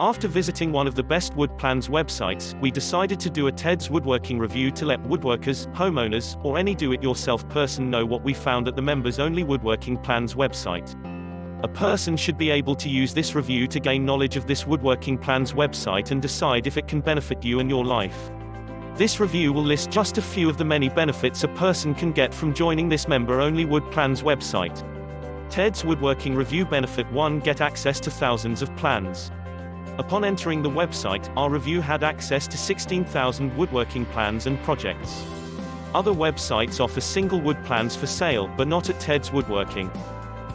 After visiting one of the best wood plans websites, we decided to do a Ted's Woodworking review to let woodworkers, homeowners, or any do-it-yourself person know what we found at the members-only woodworking plans website. A person should be able to use this review to gain knowledge of this woodworking plans website and decide if it can benefit you and your life. This review will list just a few of the many benefits a person can get from joining this member-only wood plans website. Ted's Woodworking Review Benefit 1: Get access to thousands of plans. Upon entering the website, our review had access to 16,000 woodworking plans and projects. Other websites offer single wood plans for sale, but not at Ted's Woodworking.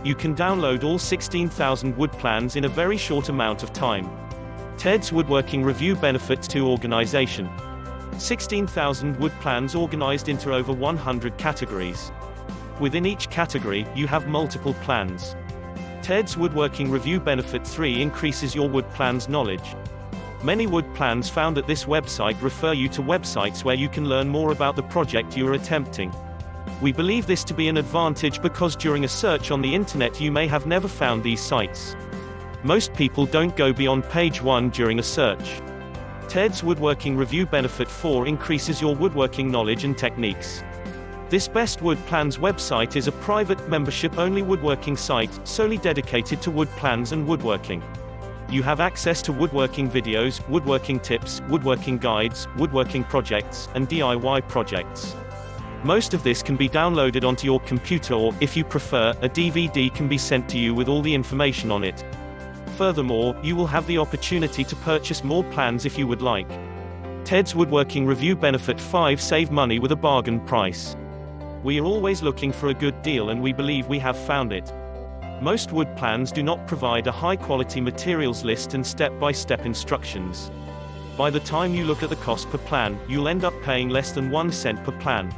You can download all 16,000 wood plans in a very short amount of time. Ted's Woodworking Review Benefits 2: Organization. 16,000 wood plans organized into over 100 categories. Within each category, you have multiple plans. Ted's Woodworking Review Benefit 3: Increases your wood plans knowledge. Many wood plans found at this website refer you to websites where you can learn more about the project you are attempting. We believe this to be an advantage because during a search on the internet you may have never found these sites. Most people don't go beyond page 1 during a search. Ted's Woodworking Review Benefit 4: Increases your woodworking knowledge and techniques. This Best Wood Plans website is a private, membership-only woodworking site, solely dedicated to wood plans and woodworking. You have access to woodworking videos, woodworking tips, woodworking guides, woodworking projects, and DIY projects. Most of this can be downloaded onto your computer or, if you prefer, a DVD can be sent to you with all the information on it. Furthermore, you will have the opportunity to purchase more plans if you would like. Ted's Woodworking Review Benefit 5: Save money with a bargain price. We are always looking for a good deal and we believe we have found it. Most wood plans do not provide a high-quality materials list and step-by-step instructions. By the time you look at the cost per plan, you'll end up paying less than 1 cent per plan.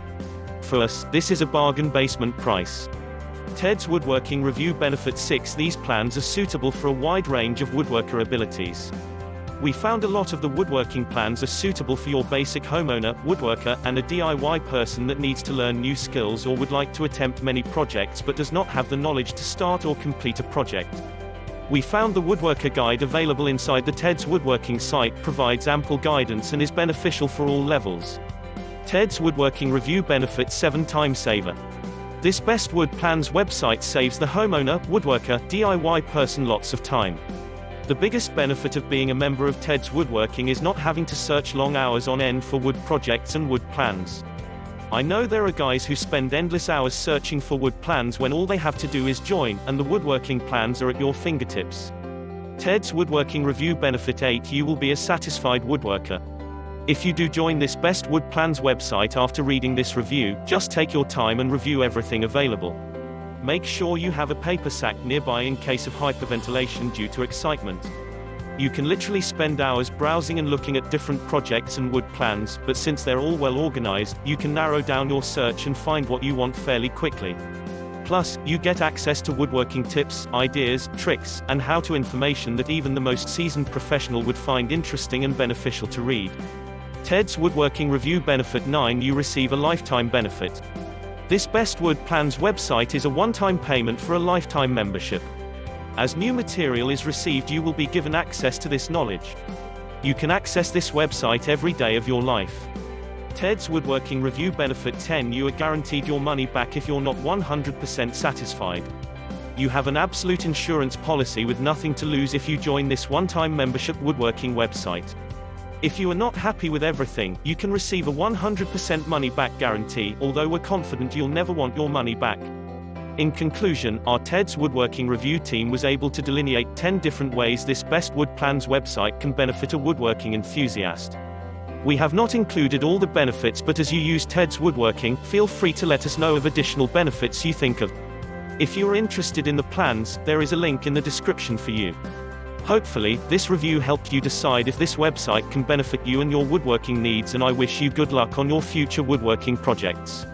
For us, this is a bargain basement price. Ted's Woodworking Review Benefit 6: These plans are suitable for a wide range of woodworker abilities. We found a lot of the woodworking plans are suitable for your basic homeowner, woodworker, and a DIY person that needs to learn new skills or would like to attempt many projects but does not have the knowledge to start or complete a project. We found the Woodworker Guide available inside the Ted's Woodworking site provides ample guidance and is beneficial for all levels. Ted's Woodworking Review Benefit 7: Time Saver. This Best Wood Plans website saves the homeowner, woodworker, DIY person lots of time. The biggest benefit of being a member of Ted's Woodworking is not having to search long hours on end for wood projects and wood plans. I know there are guys who spend endless hours searching for wood plans when all they have to do is join, and the woodworking plans are at your fingertips. Ted's Woodworking Review Benefit 8: You will be a satisfied woodworker. If you do join this Best Wood Plans website after reading this review, just take your time and review everything available. Make sure you have a paper sack nearby in case of hyperventilation due to excitement. You can literally spend hours browsing and looking at different projects and wood plans, but since they're all well organized, you can narrow down your search and find what you want fairly quickly. Plus, you get access to woodworking tips, ideas, tricks, and how-to information that even the most seasoned professional would find interesting and beneficial to read. Ted's Woodworking Review Benefit 9: You receive a lifetime benefit. This Best Wood Plans website is a one-time payment for a lifetime membership. As new material is received, you will be given access to this knowledge. You can access this website every day of your life. Ted's Woodworking Review Benefit 10: You are guaranteed your money back if you're not 100% satisfied. You have an absolute insurance policy with nothing to lose if you join this one-time membership woodworking website. If you are not happy with everything, you can receive a 100% money-back guarantee, although we're confident you'll never want your money back. In conclusion, our Ted's Woodworking Review team was able to delineate 10 different ways this Best Wood Plans website can benefit a woodworking enthusiast. We have not included all the benefits, but as you use Ted's Woodworking, feel free to let us know of additional benefits you think of. If you are interested in the plans, there is a link in the description for you. Hopefully, this review helped you decide if this website can benefit you and your woodworking needs, and I wish you good luck on your future woodworking projects.